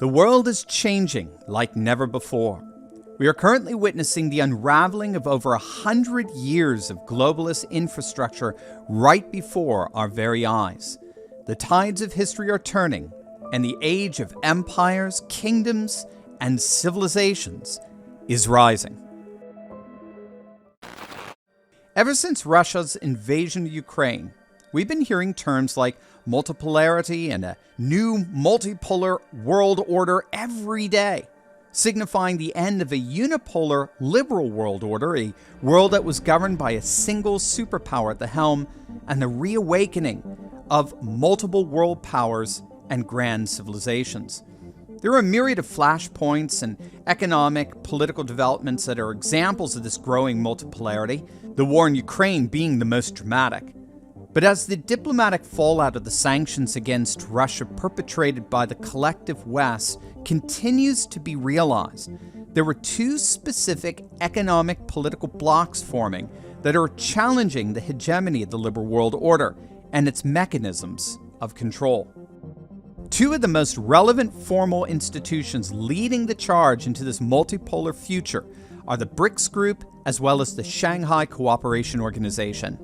The world is changing like never before. We are currently witnessing the unraveling of over 100 years of globalist infrastructure right before our very eyes. The tides of history are turning, and the age of empires, kingdoms, and civilizations is rising. Ever since Russia's invasion of Ukraine, we've been hearing terms like multipolarity and a new multipolar world order every day, signifying the end of a unipolar liberal world order, a world that was governed by a single superpower at the helm, and the reawakening of multiple world powers and grand civilizations. There are a myriad of flashpoints and economic, political developments that are examples of this growing multipolarity, the war in Ukraine being the most dramatic. But as the diplomatic fallout of the sanctions against Russia perpetrated by the collective West continues to be realized, there were two specific economic political blocs forming that are challenging the hegemony of the liberal world order and its mechanisms of control. Two of the most relevant formal institutions leading the charge into this multipolar future are the BRICS group as well as the Shanghai Cooperation Organization.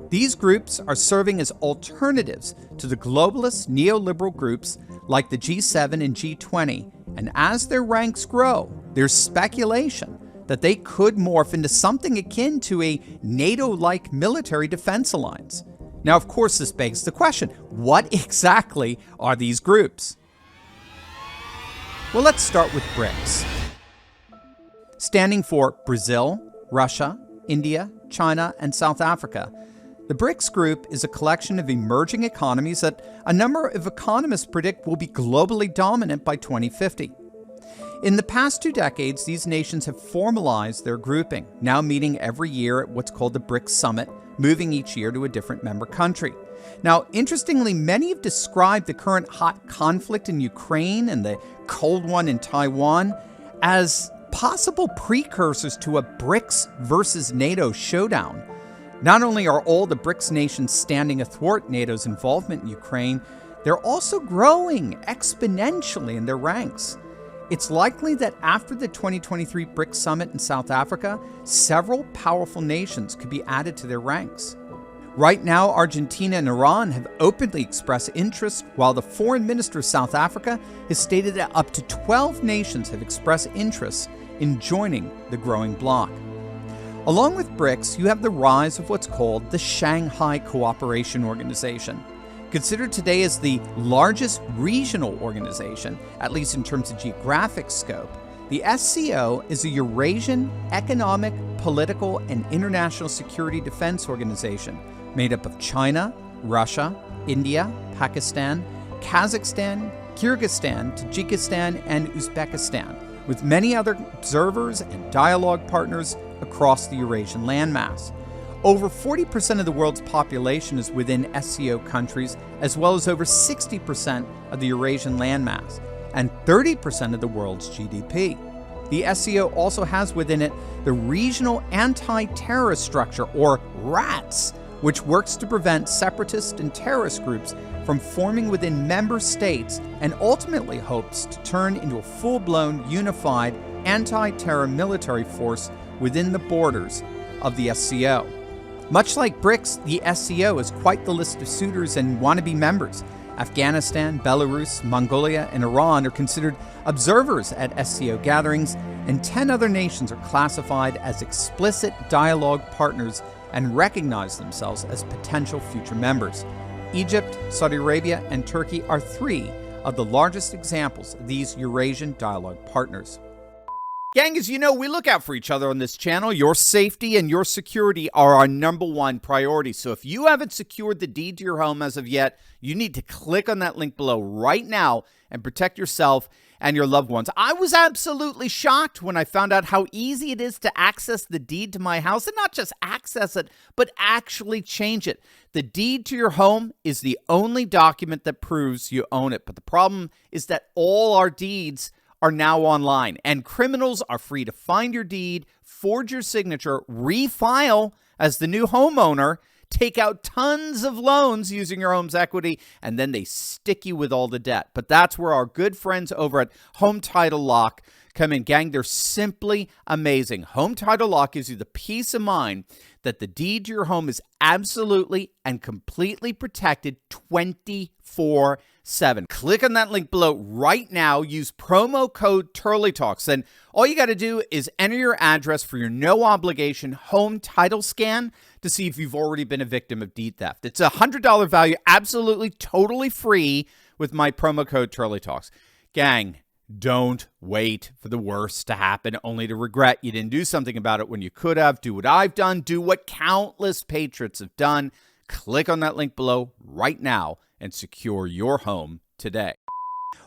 These groups are serving as alternatives to the globalist neoliberal groups like the G7 and G20, and as their ranks grow, there's speculation that they could morph into something akin to a NATO-like military defense alliance. Now, of course, this begs the question, what exactly are these groups? Well, let's start with BRICS. Standing for Brazil, Russia, India, China, and South Africa, the BRICS group is a collection of emerging economies that a number of economists predict will be globally dominant by 2050. In the past 2 decades, these nations have formalized their grouping, now meeting every year at what's called the BRICS Summit, moving each year to a different member country. Now, interestingly, many have described the current hot conflict in Ukraine and the cold one in Taiwan as possible precursors to a BRICS versus NATO showdown. Not only are all the BRICS nations standing athwart NATO's involvement in Ukraine, they're also growing exponentially in their ranks. It's likely that after the 2023 BRICS Summit in South Africa, several powerful nations could be added to their ranks. Right now, Argentina and Iran have openly expressed interest, while the foreign minister of South Africa has stated that up to 12 nations have expressed interest in joining the growing bloc. Along with BRICS, you have the rise of what's called the Shanghai Cooperation Organization. Considered today as the largest regional organization, at least in terms of geographic scope, the SCO is a Eurasian economic, political, and international security defense organization made up of China, Russia, India, Pakistan, Kazakhstan, Kyrgyzstan, Tajikistan, and Uzbekistan, with many other observers and dialogue partners across the Eurasian landmass. Over 40% of the world's population is within SCO countries, as well as over 60% of the Eurasian landmass, and 30% of the world's GDP. The SCO also has within it the Regional Anti-Terrorist Structure, or RATS, which works to prevent separatist and terrorist groups from forming within member states and ultimately hopes to turn into a full-blown, unified anti-terror military force within the borders of the SCO. Much like BRICS, the SCO is quite the list of suitors and wannabe members. Afghanistan, Belarus, Mongolia, and Iran are considered observers at SCO gatherings, and 10 other nations are classified as explicit dialogue partners and recognize themselves as potential future members. Egypt, Saudi Arabia, and Turkey are 3 of the largest examples of these Eurasian dialogue partners. Gang, as you know, we look out for each other on this channel. Your safety and your security are our #1 priority. So if you haven't secured the deed to your home as of yet, you need to click on that link below right now and protect yourself and your loved ones. I was absolutely shocked when I found out how easy it is to access the deed to my house, and not just access it, but actually change it. The deed to your home is the only document that proves you own it. But the problem is that all our deeds are now online, and criminals are free to find your deed, forge your signature, refile as the new homeowner, take out tons of loans using your home's equity, and then they stick you with all the debt. But that's where our good friends over at Home Title Lock come in. Gang, they're simply amazing. Home Title Lock gives you the peace of mind that the deed to your home is absolutely and completely protected 24/7. Click on that link below right now. Use promo code TurleyTalks. And all you got to do is enter your address for your no-obligation home title scan to see if you've already been a victim of deed theft. It's a $100 value, absolutely totally free with my promo code TurleyTalks. Gang, don't wait for the worst to happen only to regret you didn't do something about it when you could have. Do what I've done. Do what countless patriots have done. Click on that link below right now and secure your home today.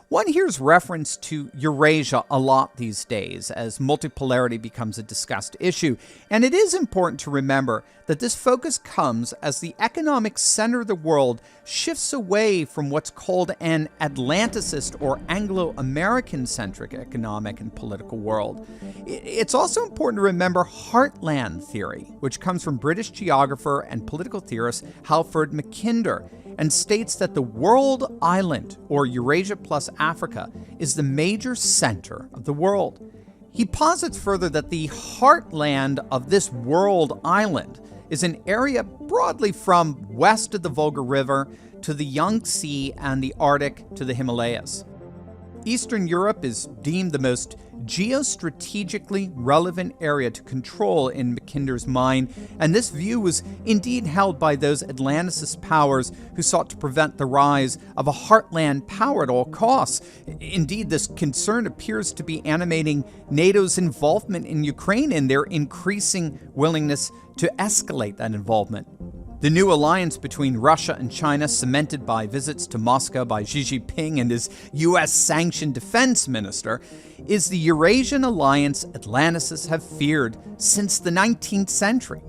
One hears reference to Eurasia a lot these days as multipolarity becomes a discussed issue. And it is important to remember that this focus comes as the economic center of the world shifts away from what's called an Atlanticist or Anglo-American-centric economic and political world. It's also important to remember Heartland Theory, which comes from British geographer and political theorist Halford Mackinder, and states that the world island, or Eurasia plus Africa, is the major center of the world. He posits further that the heartland of this world island is an area broadly from west of the Volga River to the Yangtze and the Arctic to the Himalayas. Eastern Europe is deemed the most geostrategically relevant area to control in Mackinder's mind, and this view was indeed held by those Atlanticist powers who sought to prevent the rise of a heartland power at all costs. Indeed, this concern appears to be animating NATO's involvement in Ukraine and their increasing willingness to escalate that involvement. The new alliance between Russia and China, cemented by visits to Moscow by Xi Jinping and his U.S.-sanctioned defense minister, is the Eurasian Alliance Atlanticists have feared since the 19th century.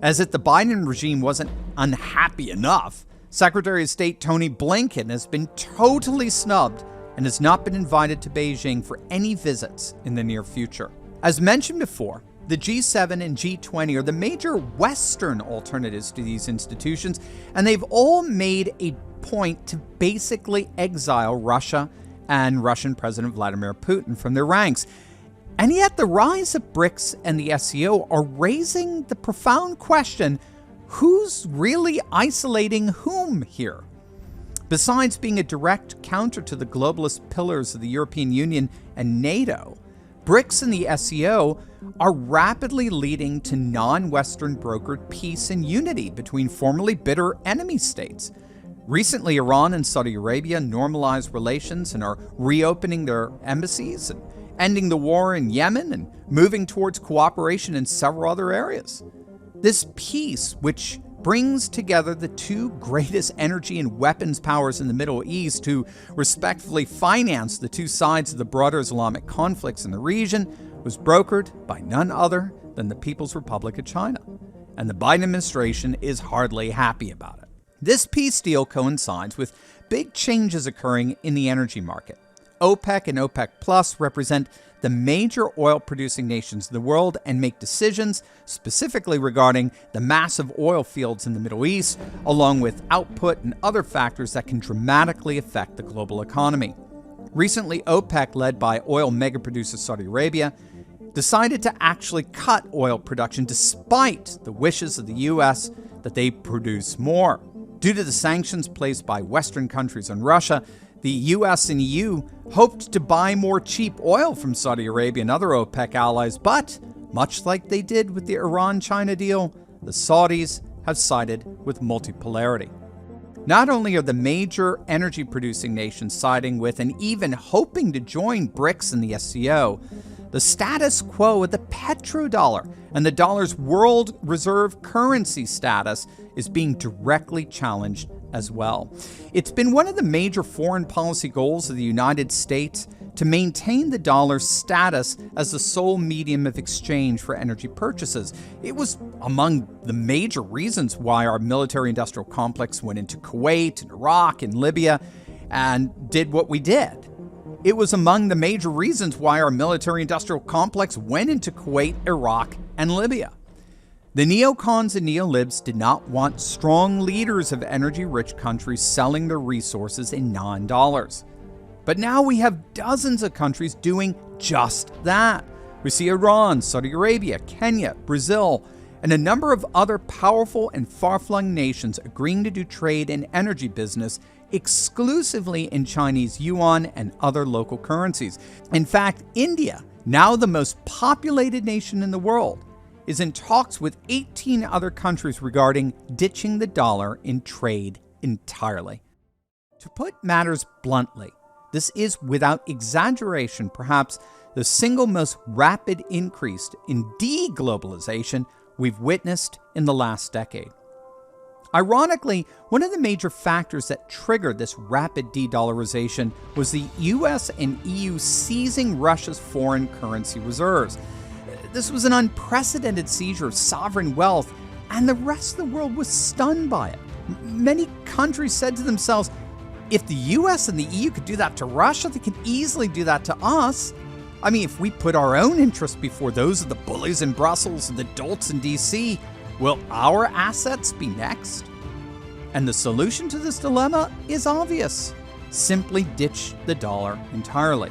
As if the Biden regime wasn't unhappy enough, Secretary of State Tony Blinken has been totally snubbed and has not been invited to Beijing for any visits in the near future. As mentioned before, the G7 and G20 are the major Western alternatives to these institutions, and they've all made a point to basically exile Russia and Russian President Vladimir Putin from their ranks. And yet the rise of BRICS and the SCO are raising the profound question, who's really isolating whom here? Besides being a direct counter to the globalist pillars of the European Union and NATO, BRICS and the SCO are rapidly leading to non-Western brokered peace and unity between formerly bitter enemy states. Recently, Iran and Saudi Arabia normalized relations and are reopening their embassies, and ending the war in Yemen and moving towards cooperation in several other areas. This peace, which brings together the two greatest energy and weapons powers in the Middle East who respectively finance the two sides of the broader Islamic conflicts in the region, was brokered by none other than the People's Republic of China. And the Biden administration is hardly happy about it. This peace deal coincides with big changes occurring in the energy market. OPEC and OPEC Plus represent the major oil-producing nations of the world and make decisions specifically regarding the massive oil fields in the Middle East, along with output and other factors that can dramatically affect the global economy. Recently, OPEC, led by oil mega producer Saudi Arabia, decided to actually cut oil production despite the wishes of the U.S. that they produce more. Due to the sanctions placed by Western countries on Russia, the U.S. and EU hoped to buy more cheap oil from Saudi Arabia and other OPEC allies, but much like they did with the Iran-China deal, the Saudis have sided with multipolarity. Not only are the major energy-producing nations siding with and even hoping to join BRICS and the SCO, the status quo of the petrodollar and the dollar's world reserve currency status is being directly challenged as well. It's been one of the major foreign policy goals of the United States to maintain the dollar's status as the sole medium of exchange for energy purchases. It was among the major reasons why our military-industrial complex went into Kuwait and Iraq and Libya and did what we did. It was among the major reasons why our military-industrial complex went into Kuwait, Iraq, and Libya. The neocons and neolibs did not want strong leaders of energy-rich countries selling their resources in non-dollars. But now we have dozens of countries doing just that. We see Iran, Saudi Arabia, Kenya, Brazil, and a number of other powerful and far-flung nations agreeing to do trade and energy business exclusively in Chinese yuan and other local currencies. In fact, India, now the most populated nation in the world, is in talks with 18 other countries regarding ditching the dollar in trade entirely. To put matters bluntly, this is without exaggeration perhaps the single most rapid increase in deglobalization we've witnessed in the last decade. Ironically, one of the major factors that triggered this rapid de-dollarization was the US and EU seizing Russia's foreign currency reserves. This was an unprecedented seizure of sovereign wealth, and the rest of the world was stunned by it. Many countries said to themselves, if the US and the EU could do that to Russia, they could easily do that to us. I mean, if we put our own interests before those of the bullies in Brussels and the dolts in DC, will our assets be next? And the solution to this dilemma is obvious. Simply ditch the dollar entirely.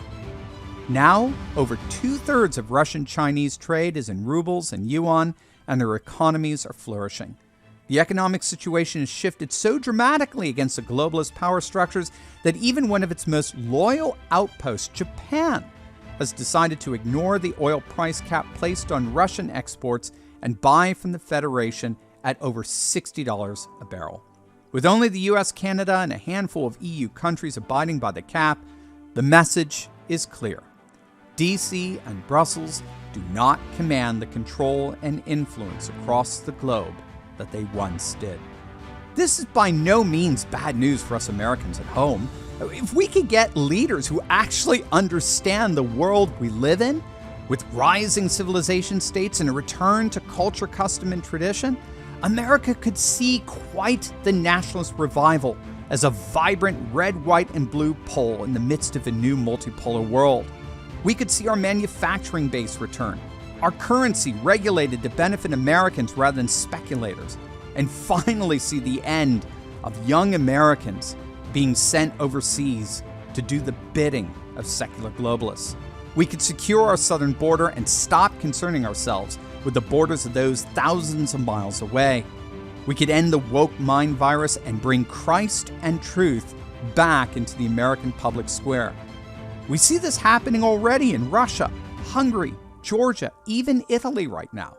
Now, over 2/3 of Russian-Chinese trade is in rubles and yuan, and their economies are flourishing. The economic situation has shifted so dramatically against the globalist power structures that even one of its most loyal outposts, Japan, has decided to ignore the oil price cap placed on Russian exports and buy from the Federation at over $60 a barrel. With only the US, Canada, and a handful of EU countries abiding by the cap, the message is clear. DC and Brussels do not command the control and influence across the globe that they once did. This is by no means bad news for us Americans at home. If we could get leaders who actually understand the world we live in, with rising civilization states and a return to culture, custom, and tradition, America could see quite the nationalist revival as a vibrant red, white, and blue pole in the midst of a new multipolar world. We could see our manufacturing base return, our currency regulated to benefit Americans rather than speculators, and finally see the end of young Americans being sent overseas to do the bidding of secular globalists. We could secure our southern border and stop concerning ourselves with the borders of those thousands of miles away. We could end the woke mind virus and bring Christ and truth back into the American public square. We see this happening already in Russia, Hungary, Georgia, even Italy right now.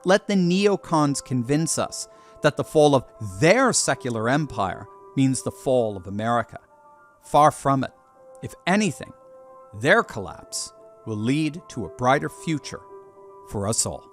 Let the neocons convince us that the fall of their secular empire means the fall of America. Far from it. If anything, their collapse will lead to a brighter future for us all.